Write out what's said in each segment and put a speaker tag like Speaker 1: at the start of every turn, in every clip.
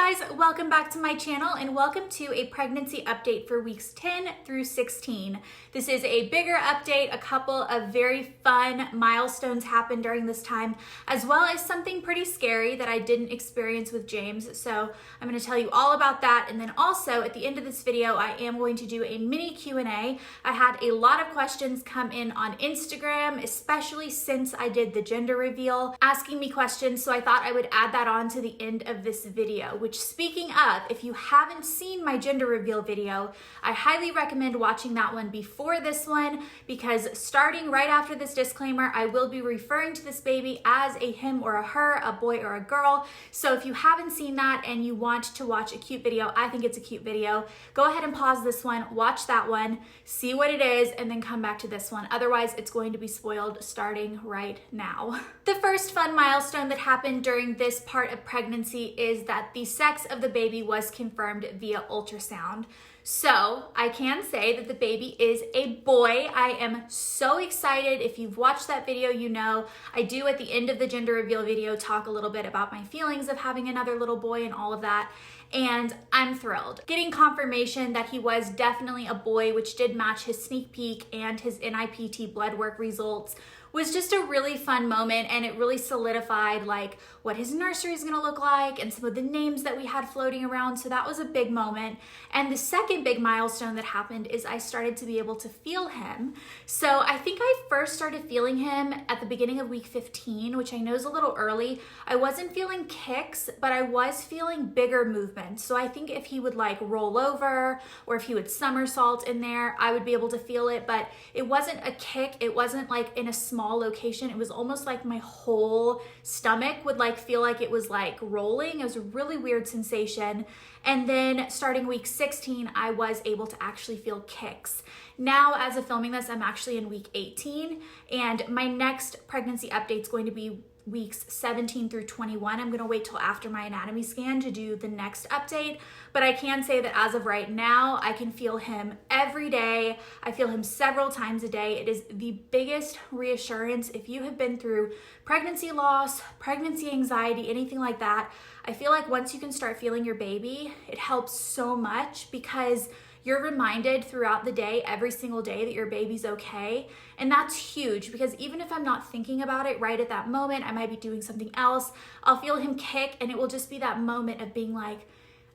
Speaker 1: guys, welcome back to my channel and welcome to a pregnancy update for weeks 10 through 16. This is a bigger update. A couple of very fun milestones happened during this time, as well as something pretty scary that I didn't experience with James. So I'm going to tell you all about that. And then also at the end of this video, I am going to do a mini Q&A. I had a lot of questions come in on Instagram, especially since I did the gender reveal, asking me questions. So I thought I would add that on to the end of this video, which, speaking of, if you haven't seen my gender reveal video, I highly recommend watching that one before this one, because starting right after this disclaimer, I will be referring to this baby as a him or a her, a boy or a girl. So if you haven't seen that and you want to watch a cute video, I think it's a cute video, go ahead and pause this one, watch that one, see what it is, and then come back to this one. Otherwise, it's going to be spoiled starting right now. The first fun milestone that happened during this part of pregnancy is that the sex of the baby was confirmed via ultrasound. So I can say that the baby is a boy. I am so excited. If you've watched that video, you know I do at the end of the gender reveal video talk a little bit about my feelings of having another little boy and all of that. And I'm thrilled. Getting confirmation that he was definitely a boy, which did match his sneak peek and his NIPT blood work results, was just a really fun moment, and it really solidified like what his nursery is gonna look like and some of the names that we had floating around. So that was a big moment. And the second big milestone that happened is I started to be able to feel him. So I think I first started feeling him at the beginning of week 15, which I know is a little early. I wasn't feeling kicks, but I was feeling bigger movements. So I think if he would like roll over or if he would somersault in there, I would be able to feel it, but it wasn't a kick. It wasn't like in a small location. It was almost like my whole stomach would like feel like it was like rolling. It was a really weird sensation. And then starting week 16, I was able to actually feel kicks. Now, as of filming this, I'm actually in week 18, and my next pregnancy update is going to be weeks 17 through 21. I'm gonna wait till after my anatomy scan to do the next update, but I can say that as of right now, I can feel him every day. I feel him several times a day. It is the biggest reassurance. If you have been through pregnancy loss, pregnancy anxiety, anything like that, I feel like once you can start feeling your baby, it helps so much, because you're reminded throughout the day, every single day, that your baby's okay. And that's huge, because even if I'm not thinking about it right at that moment, I might be doing something else, I'll feel him kick, and it will just be that moment of being like,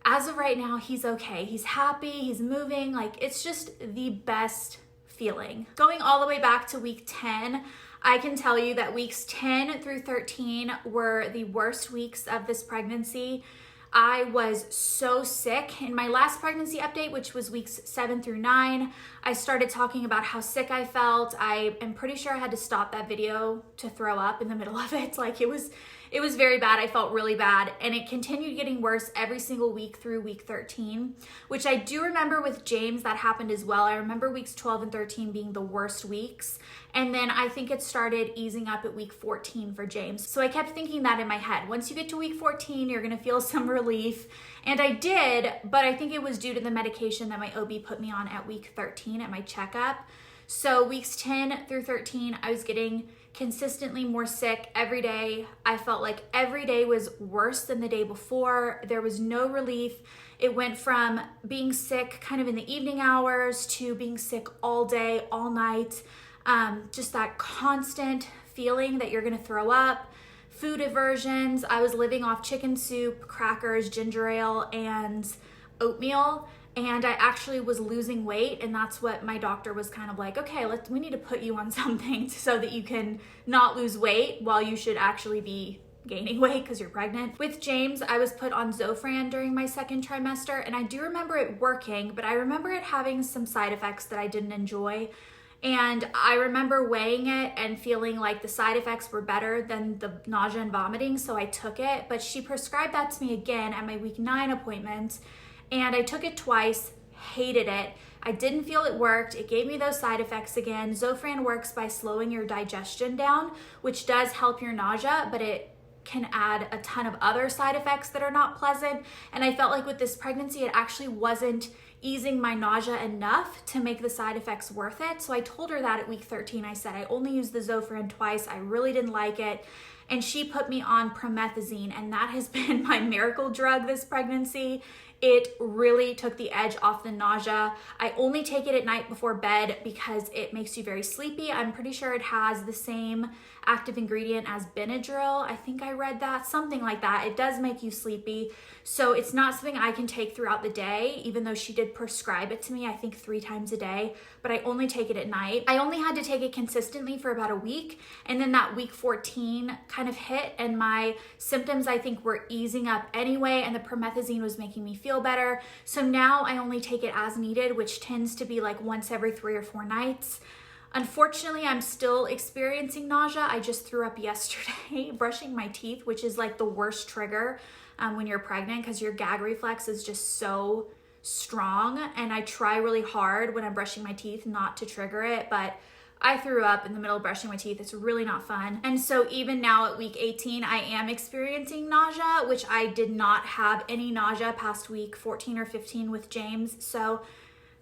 Speaker 1: as of right now, he's okay. He's happy, he's moving. Like, it's just the best feeling. Going all the way back to week 10, I can tell you that weeks 10 through 13 were the worst weeks of this pregnancy. I was so sick. In my last pregnancy update, which was weeks 7 through 9, I started talking about how sick I felt. I am pretty sure I had to stop that video to throw up in the middle of it. Like, it was very bad. I felt really bad, and it continued getting worse every single week through week 13, which I do remember with James that happened as well. I remember weeks 12 and 13 being the worst weeks, and then I think it started easing up at week 14 for James. So I kept thinking that in my head. Once you get to week 14, you're gonna feel some relief, and I did, but I think it was due to the medication that my OB put me on at week 13 at my checkup. So weeks 10 through 13, I was getting consistently more sick every day. I felt like every day was worse than the day before. There was no relief. It went from being sick kind of in the evening hours to being sick all day, all night. Just that constant feeling that you're gonna throw up. Food aversions. I was living off chicken soup, crackers, ginger ale, and oatmeal. And I actually was losing weight, and that's what my doctor was kind of like, okay, we need to put you on something so that you can not lose weight while you should actually be gaining weight because you're pregnant. With James, I was put on Zofran during my second trimester, and I do remember it working, but I remember it having some side effects that I didn't enjoy. And I remember weighing it and feeling like the side effects were better than the nausea and vomiting, so I took it. But she prescribed that to me again at my week 9 appointment, and I took it twice, hated it. I didn't feel it worked. It gave me those side effects again. Zofran works by slowing your digestion down, which does help your nausea, but it can add a ton of other side effects that are not pleasant. And I felt like with this pregnancy, it actually wasn't easing my nausea enough to make the side effects worth it. So I told her that at week 13. I said, I only used the Zofran twice. I really didn't like it. and she put me on promethazine, and that has been my miracle drug this pregnancy. It really took the edge off the nausea. I only take it at night before bed because it makes you very sleepy. I'm pretty sure it has the same active ingredient as Benadryl. I think I read that, something like that. It does make you sleepy. So it's not something I can take throughout the day, even though she did prescribe it to me, I think 3 times a day, but I only take it at night. I only had to take it consistently for about a week, and then that week 14 kind of hit, and my symptoms, I think, were easing up anyway, and the promethazine was making me feel better. So now I only take it as needed, which tends to be like once every 3 or 4 nights. Unfortunately, I'm still experiencing nausea. I just threw up yesterday brushing my teeth, which is like the worst trigger when you're pregnant because your gag reflex is just so strong. And I try really hard when I'm brushing my teeth not to trigger it, but I threw up in the middle of brushing my teeth. It's really not fun. And so even now at week 18, I am experiencing nausea, which I did not have any nausea past week 14 or 15 with James. So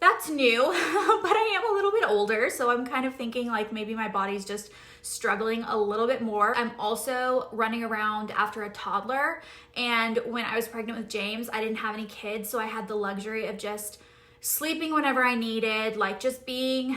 Speaker 1: that's new, but I am a little bit older, so I'm kind of thinking like maybe my body's just struggling a little bit more. I'm also running around after a toddler, and when I was pregnant with James, I didn't have any kids, so I had the luxury of just sleeping whenever I needed, like just being,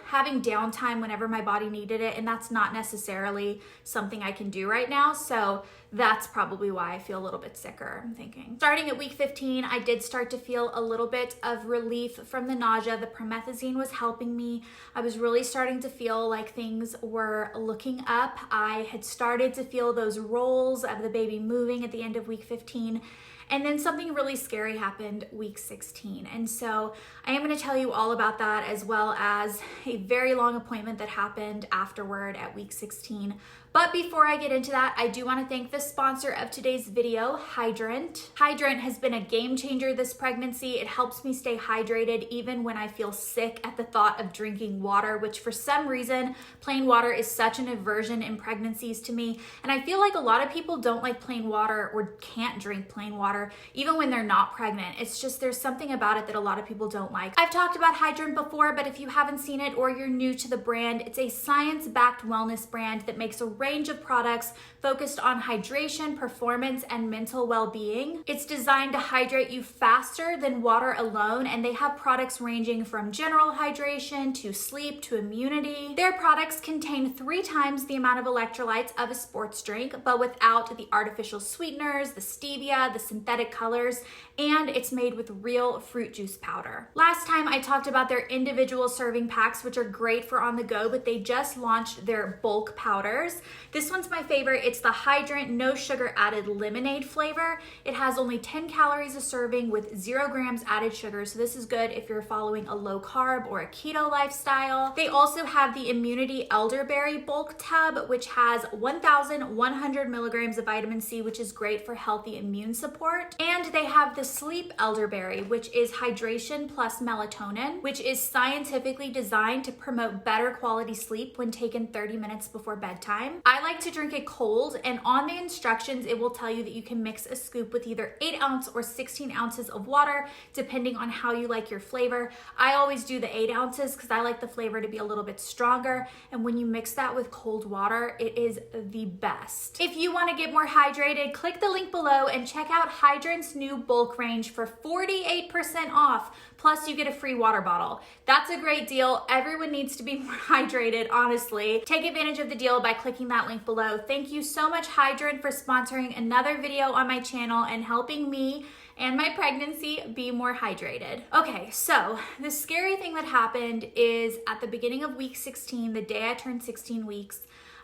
Speaker 1: having downtime whenever my body needed it, and that's not necessarily something I can do right now, so that's probably why I feel a little bit sicker, I'm thinking. Starting at week 15, I did start to feel a little bit of relief from the nausea. The promethazine was helping me. I was really starting to feel like things were looking up. I had started to feel those rolls of the baby moving at the end of week 15. And then something really scary happened week 16. And so I am going to tell you all about that, as well as a very long appointment that happened afterward at week 16. But before I get into that, I do want to thank the sponsor of today's video, Hydrant. Hydrant has been a game changer this pregnancy. It helps me stay hydrated even when I feel sick at the thought of drinking water, which for some reason, plain water is such an aversion in pregnancies to me. And I feel like a lot of people don't like plain water or can't drink plain water, even when they're not pregnant. It's just, there's something about it that a lot of people don't like. I've talked about Hydrant before, but if you haven't seen it or you're new to the brand, it's a science-backed wellness brand that makes a range of products focused on hydration, performance, and mental well-being. It's designed to hydrate you faster than water alone, and they have products ranging from general hydration to sleep to immunity. Their products contain 3 times the amount of electrolytes of a sports drink, but without the artificial sweeteners, the stevia, the synthetic colors, and it's made with real fruit juice powder. Last time I talked about their individual serving packs, which are great for on the go, but they just launched their bulk powders. This one's my favorite. It's the Hydrant no sugar added lemonade flavor. It has only 10 calories a serving with 0 grams added sugar, so this is good if you're following a low carb or a keto lifestyle. They also have the Immunity Elderberry bulk tub, which has 1,100 milligrams of vitamin C, which is great for healthy immune support. And they have the Sleep Elderberry, which is hydration plus melatonin, which is scientifically designed to promote better quality sleep when taken 30 minutes before bedtime. I like to drink it cold, and on the instructions, it will tell you that you can mix a scoop with either 8 ounce or 16 ounces of water, depending on how you like your flavor. I always do the 8 ounces because I like the flavor to be a little bit stronger, and when you mix that with cold water, it is the best. If you want to get more hydrated, click the link below and check out Hydrant's new bulk range for 48% off. Plus you get a free water bottle. That's a great deal. Everyone needs to be more hydrated, honestly. Take advantage of the deal by clicking that link below. Thank you so much, Hydrant, for sponsoring another video on my channel and helping me and my pregnancy be more hydrated. Okay, so the scary thing that happened is at the beginning of week 16, the day I turned 16 weeks,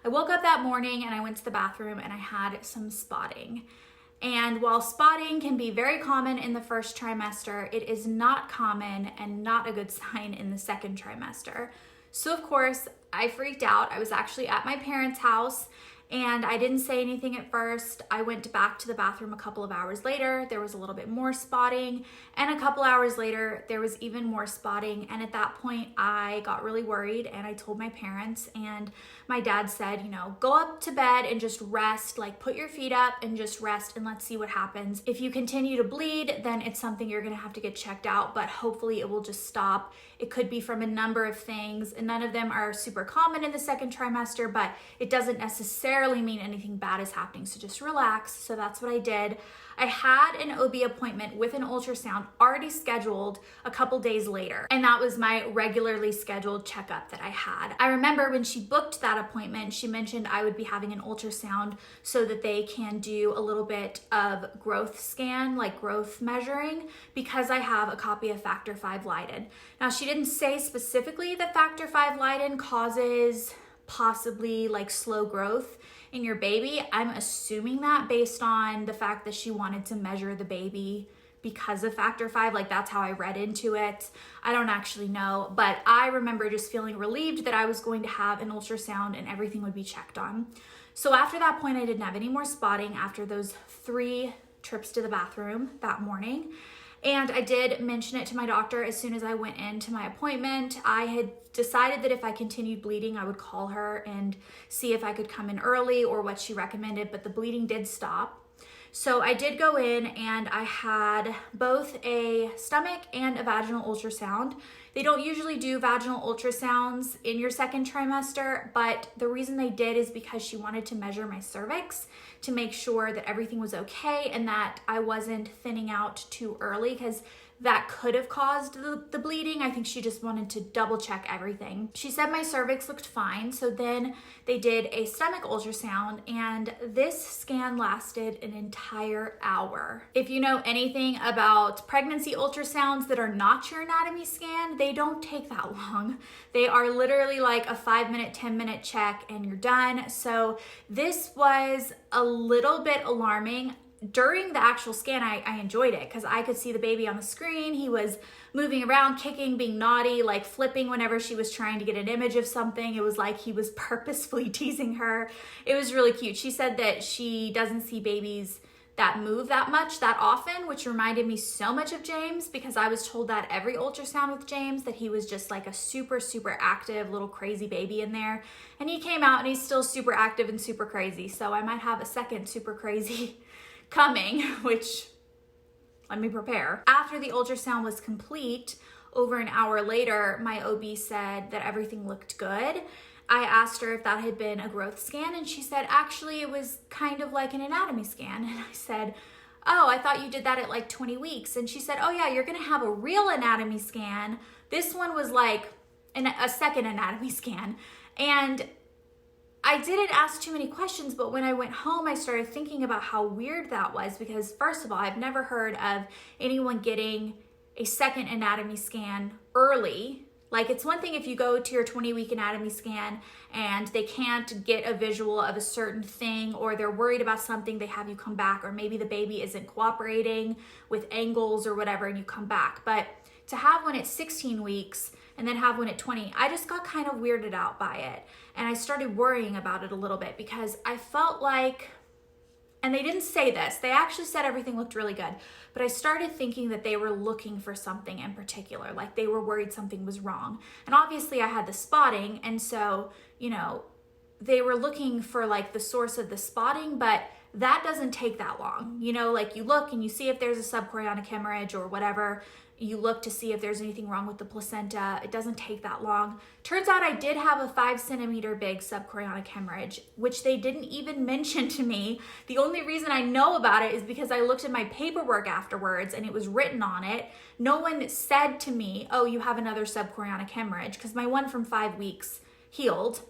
Speaker 1: I woke up that morning and I went to the bathroom and I had some spotting. And while spotting can be very common in the first trimester, it is not common and not a good sign in the second trimester. So of course, I freaked out. I was actually at my parents' house and I didn't say anything at first. I went back to the bathroom a couple of hours later. There was a little bit more spotting, and a couple hours later, there was even more spotting. And at that point, I got really worried and I told my parents, and my dad said, go up to bed and just rest, like put your feet up and just rest and let's see what happens. If you continue to bleed, then it's something you're gonna have to get checked out, but hopefully it will just stop. It could be from a number of things, and none of them are super common in the second trimester, but it doesn't necessarily rarely mean anything bad is happening, so just relax. So that's what I did. I had an OB appointment with an ultrasound already scheduled a couple days later, and that was my regularly scheduled checkup that I had. I remember when she booked that appointment, she mentioned I would be having an ultrasound so that they can do a little bit of growth scan, like growth measuring, because I have a copy of Factor V Leiden. Now, she didn't say specifically that Factor V Leiden causes possibly like slow growth in your baby. I'm assuming that based on the fact that she wanted to measure the baby because of Factor V, like that's how I read into it. I don't actually know, but I remember just feeling relieved that I was going to have an ultrasound and everything would be checked on. So after that point, I didn't have any more spotting after those 3 trips to the bathroom that morning. And I did mention it to my doctor as soon as I went into my appointment. I had decided that if I continued bleeding, I would call her and see if I could come in early or what she recommended, but the bleeding did stop. So I did go in and I had both a stomach and a vaginal ultrasound. They don't usually do vaginal ultrasounds in your second trimester, but the reason they did is because she wanted to measure my cervix to make sure that everything was okay and that I wasn't thinning out too early, because that could have caused the bleeding. I think she just wanted to double check everything. She said my cervix looked fine, so then they did a stomach ultrasound, and this scan lasted an entire hour. If you know anything about pregnancy ultrasounds that are not your anatomy scan, they don't take that long. They are literally like a 5-minute, 10-minute check and you're done. So this was a little bit alarming. During the actual scan, I enjoyed it because I could see the baby on the screen. He was moving around, kicking, being naughty, like flipping whenever she was trying to get an image of something. It was like he was purposefully teasing her. It was really cute. She said that she doesn't see babies that move that much, that often, which reminded me so much of James, because I was told that every ultrasound with James, that he was just like a super, super active little crazy baby in there. And he came out and he's still super active and super crazy. So I might have a second super crazy coming, which let me prepare. After the ultrasound was complete, over an hour later, my OB said that everything looked good. I asked her if that had been a growth scan, and she said, actually, it was kind of like an anatomy scan. And I said, oh, I thought you did that at like 20 weeks. And she said, oh yeah, you're gonna have a real anatomy scan. This one was like a second anatomy scan. And I didn't ask too many questions, but when I went home, I started thinking about how weird that was, because first of all, I've never heard of anyone getting a second anatomy scan early. Like, it's one thing if you go to your 20-week anatomy scan and they can't get a visual of a certain thing, or they're worried about something, they have you come back, or maybe the baby isn't cooperating with angles or whatever and you come back. But to have one at 16 weeks and then have one at 20, I just got kind of weirded out by it. And I started worrying about it a little bit, because I felt like, and they didn't say this, they actually said everything looked really good, but I started thinking that they were looking for something in particular, like they were worried something was wrong. And obviously I had the spotting, and so, you know, they were looking for like the source of the spotting, but that doesn't take that long. You know, like you look and you see if there's a subchorionic hemorrhage or whatever. You look to see if there's anything wrong with the placenta. It doesn't take that long. Turns out I did have a 5-centimeter big subchorionic hemorrhage, which they didn't even mention to me. The only reason I know about it is because I looked at my paperwork afterwards and it was written on it. No one said to me, oh, you have another subchorionic hemorrhage, because my one from 5 weeks healed.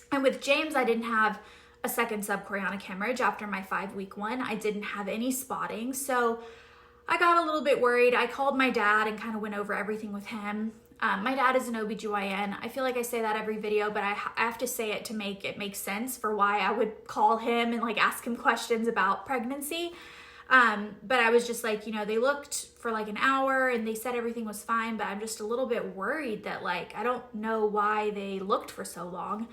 Speaker 1: And with James, I didn't have a second subchorionic hemorrhage after my 5-week one. I didn't have any spotting. So I got a little bit worried. I called my dad and kind of went over everything with him. My dad is an OBGYN. I feel like I say that every video, but I have to say it to make it make sense for why I would call him and like ask him questions about pregnancy. But I was just like, you know, they looked for like an hour and they said everything was fine, but I'm just a little bit worried that like, I don't know why they looked for so long.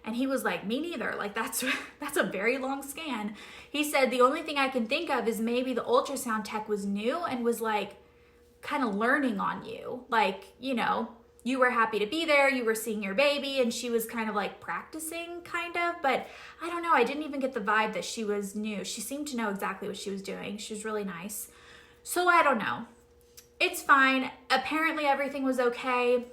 Speaker 1: And he was like, me neither. Like, that's a very long scan. He said, the only thing I can think of is maybe the ultrasound tech was new and was like kind of learning on you. Like, you know, you were happy to be there, you were seeing your baby, and she was kind of like practicing kind of, but I don't know. I didn't even get the vibe that she was new. She seemed to know exactly what she was doing. She was really nice. So I don't know. It's fine. Apparently everything was okay.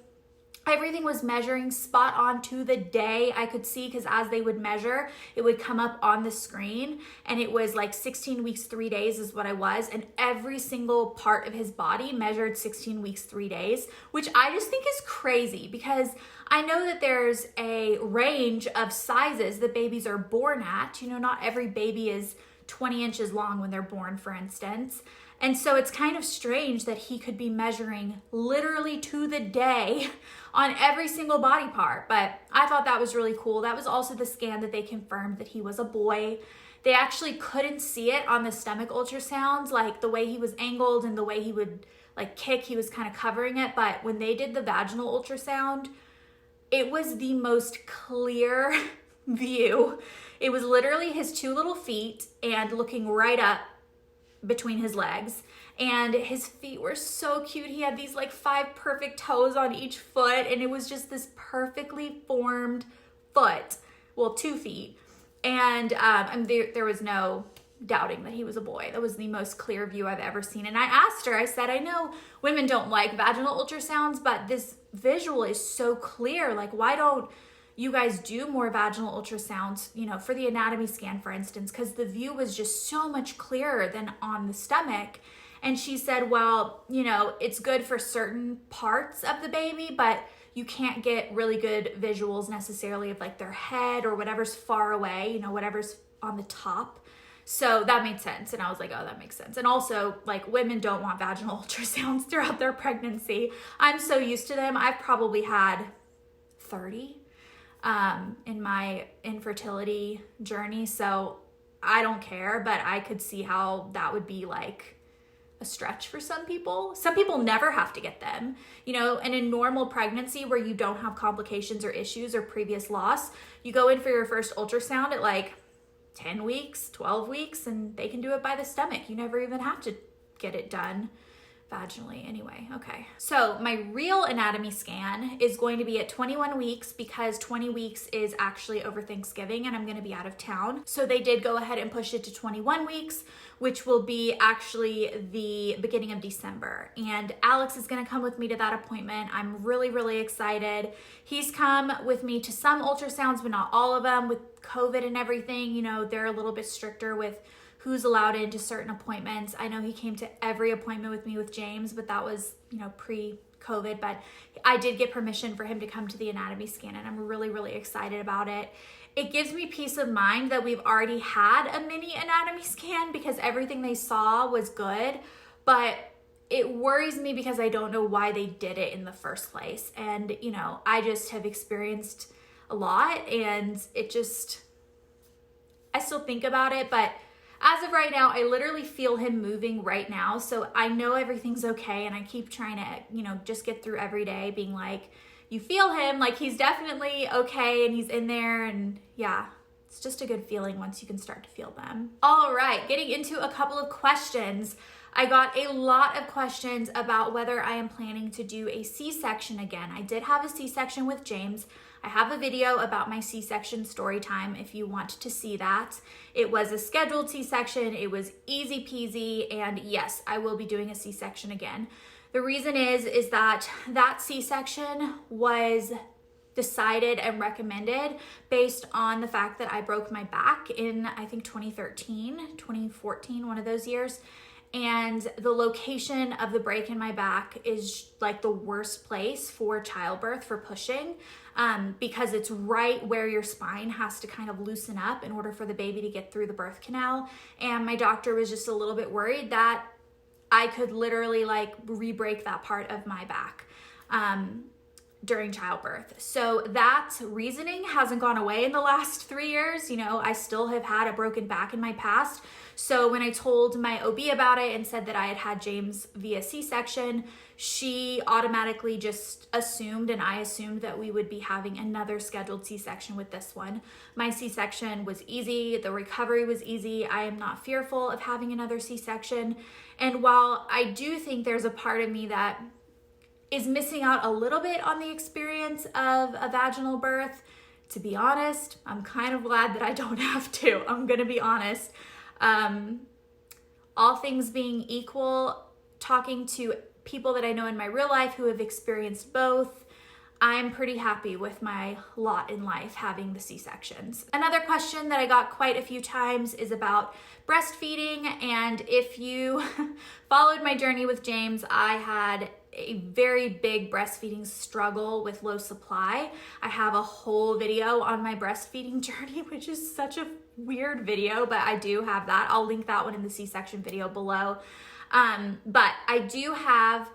Speaker 1: Everything was measuring spot on to the day. I could see, because as they would measure, it would come up on the screen, and it was like 16 weeks, 3 days is what I was. And every single part of his body measured 16 weeks, 3 days, which I just think is crazy, because I know that there's a range of sizes that babies are born at. You know, not every baby is 20 inches long when they're born, for instance. And so it's kind of strange that he could be measuring literally to the day on every single body part. But I thought that was really cool. That was also the scan that they confirmed that he was a boy. They actually couldn't see it on the stomach ultrasounds, like the way he was angled and the way he would like kick, he was kind of covering it. But when they did the vaginal ultrasound, it was the most clear view. It was literally his 2 little feet and looking right up between his legs, and his feet were so cute. He had these like 5 perfect toes on each foot, and it was just this perfectly formed foot, well, 2 feet. And there was no doubting that he was a boy. That was the most clear view I've ever seen. And I asked her, I said, I know women don't like vaginal ultrasounds, but this visual is so clear. Like, why don't you guys do more vaginal ultrasounds, you know, for the anatomy scan, for instance, because the view was just so much clearer than on the stomach. And she said, well, you know, it's good for certain parts of the baby, but you can't get really good visuals necessarily of like their head or whatever's far away, you know, whatever's on the top. So that made sense. And I was like, oh, that makes sense. And also, like, women don't want vaginal ultrasounds throughout their pregnancy. I'm so used to them. I've probably had 30 in my infertility journey, so I don't care, but I could see how that would be like a stretch for some people. Some people never have to get them, you know, and in normal pregnancy where you don't have complications or issues or previous loss, you go in for your first ultrasound at like 10 weeks, 12 weeks, and they can do it by the stomach. You never even have to get it done vaginally anyway. Okay. So my real anatomy scan is going to be at 21 weeks because 20 weeks is actually over Thanksgiving and I'm going to be out of town. So they did go ahead and push it to 21 weeks, which will be actually the beginning of December. And Alex is going to come with me to that appointment. I'm really, really excited. He's come with me to some ultrasounds, but not all of them. With COVID and everything, you know, they're a little bit stricter with who's allowed into certain appointments. I know he came to every appointment with me with James, but that was, you know, pre-COVID, but I did get permission for him to come to the anatomy scan and I'm really, really excited about it. It gives me peace of mind that we've already had a mini anatomy scan because everything they saw was good, but it worries me because I don't know why they did it in the first place. And, you know, I just have experienced a lot and it just, I still think about it, but as of right now, I literally feel him moving right now. So I know everything's okay. And I keep trying to, you know, just get through every day being like, you feel him, like he's definitely okay and he's in there. And yeah, it's just a good feeling once you can start to feel them. All right, getting into a couple of questions. I got a lot of questions about whether I am planning to do a C-section again. I did have a C-section with James. I have a video about my C-section story time if you want to see that. It was a scheduled C-section, it was easy peasy, and yes, I will be doing a C-section again. The reason is that C-section was decided and recommended based on the fact that I broke my back in, I think 2014, one of those years. And the location of the break in my back is like the worst place for childbirth, for pushing, because it's right where your spine has to kind of loosen up in order for the baby to get through the birth canal. And my doctor was just a little bit worried that I could literally like re-break that part of my back during childbirth. So that reasoning hasn't gone away in the last 3 years. You know, I still have had a broken back in my past. So when I told my OB about it and said that I had had James via C-section, she automatically just assumed, and I assumed, that we would be having another scheduled C-section with this one. My C-section was easy. The recovery was easy. I am not fearful of having another C-section. And while I do think there's a part of me that is missing out a little bit on the experience of a vaginal birth, to be honest, I'm kind of glad that I don't have to. I'm going to be honest. All things being equal, talking to people that I know in my real life who have experienced both, I'm pretty happy with my lot in life having the C-sections. Another question that I got quite a few times is about breastfeeding, and if you followed my journey with James, I had a very big breastfeeding struggle with low supply. I have a whole video on my breastfeeding journey, which is such a weird video, but I do have that. I'll link that one in the C-section video below. But I do have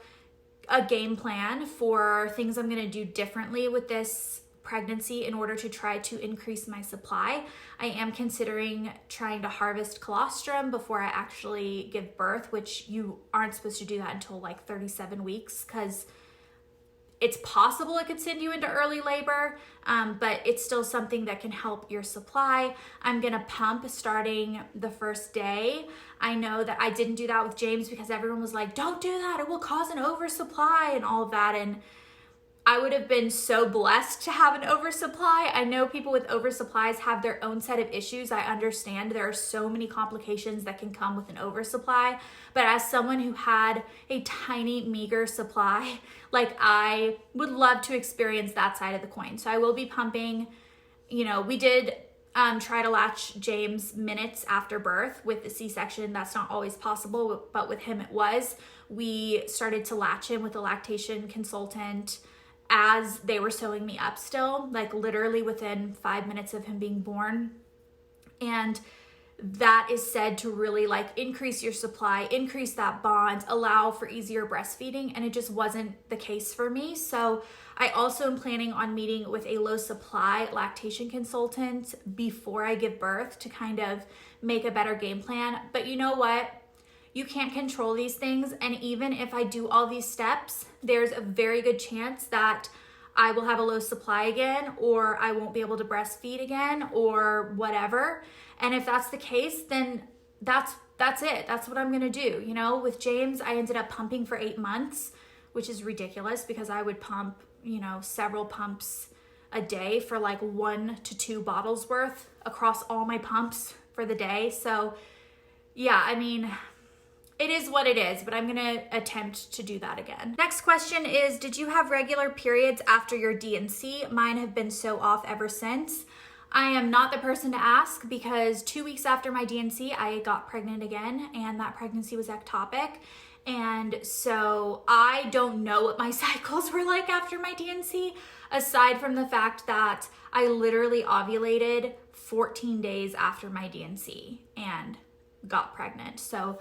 Speaker 1: a game plan for things I'm gonna do differently with this pregnancy in order to try to increase my supply. I am considering trying to harvest colostrum before I actually give birth, which you aren't supposed to do that until like 37 weeks because it's possible it could send you into early labor, but it's still something that can help your supply. I'm gonna pump starting the first day. I know that I didn't do that with James because everyone was like, don't do that, it will cause an oversupply and all of that. And I would have been so blessed to have an oversupply. I know people with oversupplies have their own set of issues. I understand there are so many complications that can come with an oversupply, but as someone who had a tiny, meager supply, like I would love to experience that side of the coin. So I will be pumping. You know, we did try to latch James minutes after birth with the C-section. That's not always possible, but with him it was. We started to latch him with a lactation consultant as they were sewing me up still, like literally within 5 minutes of him being born. And that is said to really like increase your supply, increase that bond, allow for easier breastfeeding, and it just wasn't the case for me. So I also am planning on meeting with a low supply lactation consultant before I give birth to kind of make a better game plan. But you know what? You can't control these things, and even if I do all these steps, there's a very good chance that I will have a low supply again, or I won't be able to breastfeed again, or whatever. And if that's the case, then that's it. That's what I'm gonna do. You know, with James, I ended up pumping for 8 months, which is ridiculous because I would pump, you know, several pumps a day for like 1 to 2 bottles worth across all my pumps for the day. So yeah, I mean, it is what it is, but I'm gonna attempt to do that again. Next question is, did you have regular periods after your D&C? Mine have been so off ever since. I am not the person to ask because 2 weeks after my D&C, I got pregnant again, and that pregnancy was ectopic. And so I don't know what my cycles were like after my D&C, aside from the fact that I literally ovulated 14 days after my D&C and got pregnant. So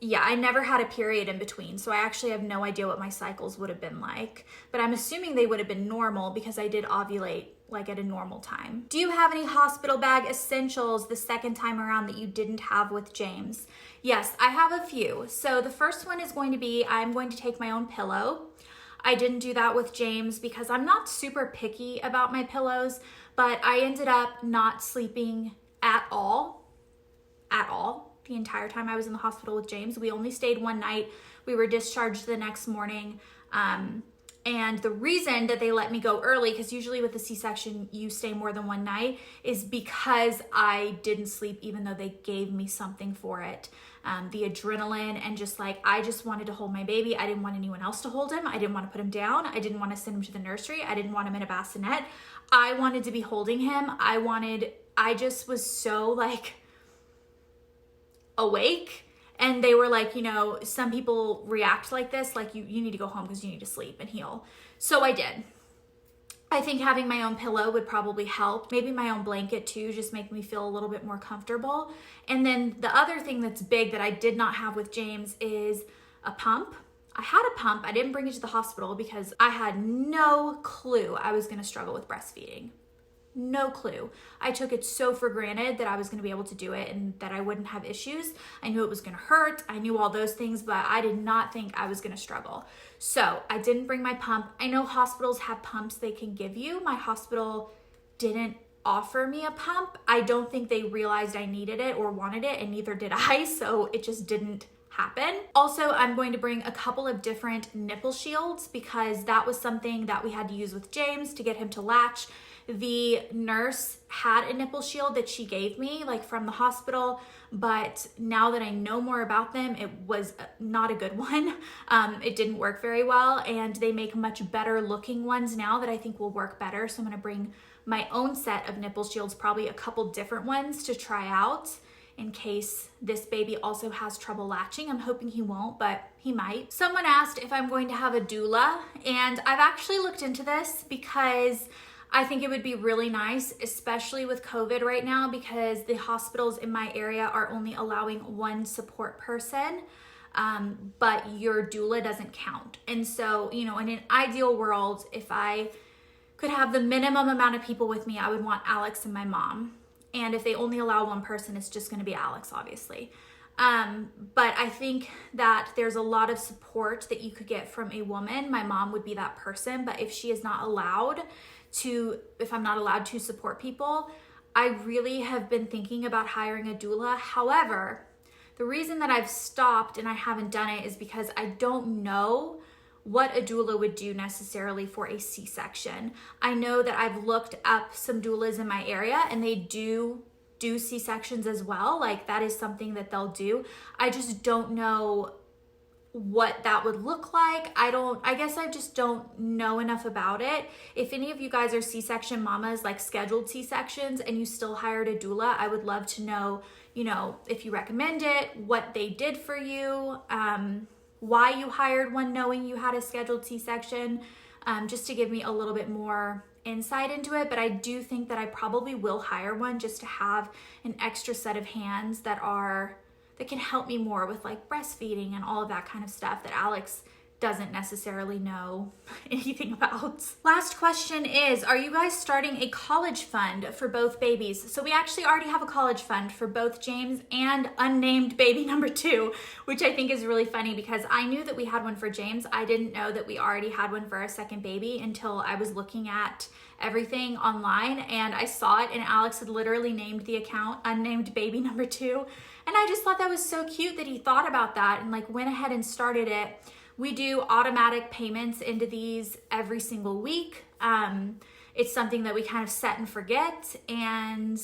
Speaker 1: yeah, I never had a period in between, so I actually have no idea what my cycles would have been like, but I'm assuming they would have been normal because I did ovulate like at a normal time. Do you have any hospital bag essentials the second time around that you didn't have with James? Yes, I have a few. So the first one is going to be, I'm going to take my own pillow. I didn't do that with James because I'm not super picky about my pillows, but I ended up not sleeping at all the entire time I was in the hospital with James. We only stayed one night. We were discharged the next morning. And the reason that they let me go early, because usually with the C-section, you stay more than one night, is because I didn't sleep even though they gave me something for it. The adrenaline and just like, I just wanted to hold my baby. I didn't want anyone else to hold him. I didn't want to put him down. I didn't want to send him to the nursery. I didn't want him in a bassinet. I wanted to be holding him. I just was so like awake. And they were like, you know, some people react like this, like you need to go home because you need to sleep and heal. So I did. I think having my own pillow would probably help. Maybe my own blanket too, just make me feel a little bit more comfortable. And then the other thing that's big that I did not have with James is a pump. I had a pump. I didn't bring it to the hospital because I had no clue I was going to struggle with breastfeeding. No clue. I took it so for granted that I was going to be able to do it and that I wouldn't have issues. I knew it was going to hurt. I knew all those things, but I did not think I was going to struggle. So I didn't bring my pump. I know hospitals have pumps they can give you. My hospital didn't offer me a pump. I don't think they realized I needed it or wanted it, and neither did I. So it just didn't happen. Also, I'm going to bring a couple of different nipple shields because that was something that we had to use with James to get him to latch. The nurse had a nipple shield that she gave me, like from the hospital, but now that I know more about them, it was not a good one. It didn't work very well, and they make much better looking ones now that I think will work better. So I'm gonna bring my own set of nipple shields, probably a couple different ones to try out in case this baby also has trouble latching. I'm hoping he won't, but he might. Someone asked if I'm going to have a doula, and I've actually looked into this because I think it would be really nice, especially with COVID right now, because the hospitals in my area are only allowing one support person, but your doula doesn't count. And so, you know, in an ideal world, if I could have the minimum amount of people with me, I would want Alex and my mom. And if they only allow one person, it's just gonna be Alex, obviously. But I think that there's a lot of support that you could get from a woman. My mom would be that person, but if she is not allowed to, if I'm not allowed to support people, I really have been thinking about hiring a doula. However, the reason that I've stopped and I haven't done it is because I don't know what a doula would do necessarily for a C-section. I know that I've looked up some doulas in my area and they do C-sections as well. Like that is something that they'll do. I just don't know what that would look like. I guess I just don't know enough about it. If any of you guys are C-section mamas, like scheduled C-sections, and you still hired a doula, I would love to know, you know, if you recommend it, what they did for you, why you hired one knowing you had a scheduled C-section, just to give me a little bit more insight into it. But I do think that I probably will hire one just to have an extra set of hands that can help me more with like breastfeeding and all of that kind of stuff that Alex doesn't necessarily know anything about. Last question is, are you guys starting a college fund for both babies? So we actually already have a college fund for both James and unnamed baby number 2, which I think is really funny because I knew that we had one for James. I didn't know that we already had one for our second baby until I was looking at everything online and I saw it, and Alex had literally named the account unnamed baby number 2. And I just thought that was so cute that he thought about that and like went ahead and started it. We do automatic payments into these every single week. It's something that we kind of set and forget, and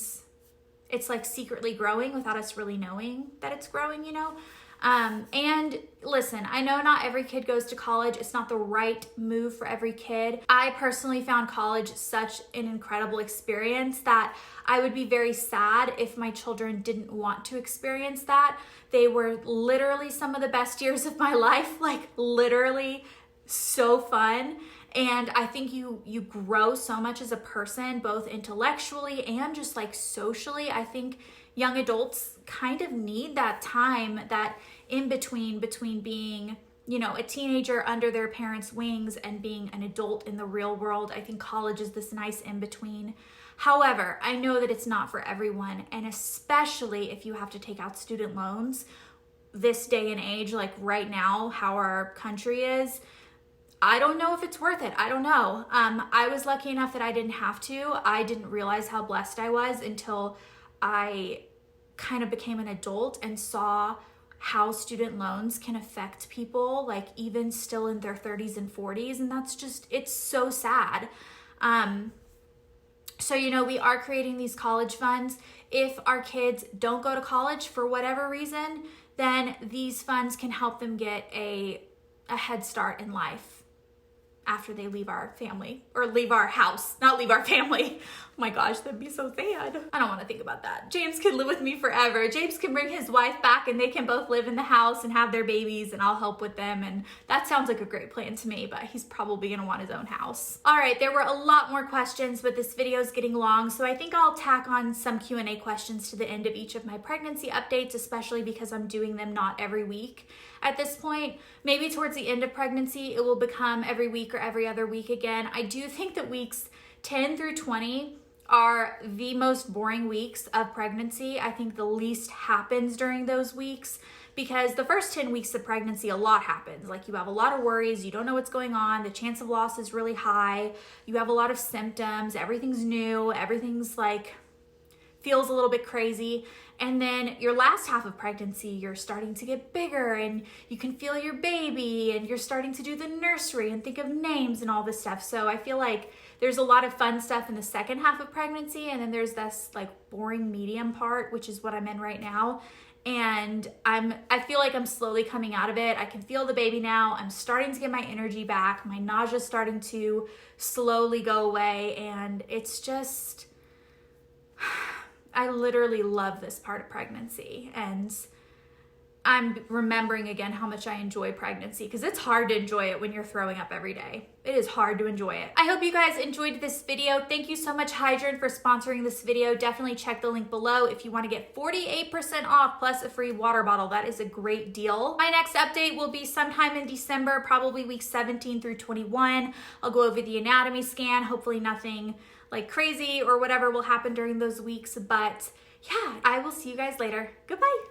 Speaker 1: it's like secretly growing without us really knowing that it's growing, you know? And listen, I know not every kid goes to college. It's not the right move for every kid. I personally found college such an incredible experience that I would be very sad if my children didn't want to experience that. They were literally some of the best years of my life, like literally so fun. And I think you grow so much as a person, both intellectually and just like socially. I think young adults kind of need that time, that in between being, you know, a teenager under their parents' wings and being an adult in the real world. I think college is this nice in between. However, I know that it's not for everyone, and especially if you have to take out student loans this day and age, like right now, how our country is. I don't know if it's worth it. I don't know. I was lucky enough that I didn't have to. I didn't realize how blessed I was until I kind of became an adult and saw how student loans can affect people, like even still in their 30s and 40s. And that's just, it's so sad. So, you know, we are creating these college funds. If our kids don't go to college for whatever reason, then these funds can help them get a head start in life after they leave our family, or leave our house, not leave our family. Oh my gosh, that'd be so sad. I don't want to think about that. James can live with me forever. James can bring his wife back and they can both live in the house and have their babies and I'll help with them. And that sounds like a great plan to me, but he's probably gonna want his own house. All right, there were a lot more questions, but this video is getting long. So I think I'll tack on some Q&A questions to the end of each of my pregnancy updates, especially because I'm doing them not every week. At this point, maybe towards the end of pregnancy, it will become every week or every other week again. I do think that weeks 10 through 20 are the most boring weeks of pregnancy. I think the least happens during those weeks because the first 10 weeks of pregnancy, a lot happens. Like you have a lot of worries, you don't know what's going on, the chance of loss is really high, you have a lot of symptoms, everything's new, everything's like, feels a little bit crazy. And then your last half of pregnancy, you're starting to get bigger and you can feel your baby and you're starting to do the nursery and think of names and all this stuff. So I feel like there's a lot of fun stuff in the second half of pregnancy, and then there's this like boring medium part, which is what I'm in right now. And I feel like I'm slowly coming out of it. I can feel the baby now. I'm starting to get my energy back. My nausea's starting to slowly go away, and it's just, I literally love this part of pregnancy. And I'm remembering again how much I enjoy pregnancy, because it's hard to enjoy it when you're throwing up every day. It is hard to enjoy it. I hope you guys enjoyed this video. Thank you so much, Hydrant, for sponsoring this video. Definitely check the link below if you want to get 48% off plus a free water bottle. That is a great deal. My next update will be sometime in December, probably weeks 17 through 21. I'll go over the anatomy scan. Hopefully nothing like crazy or whatever will happen during those weeks. But yeah, I will see you guys later. Goodbye.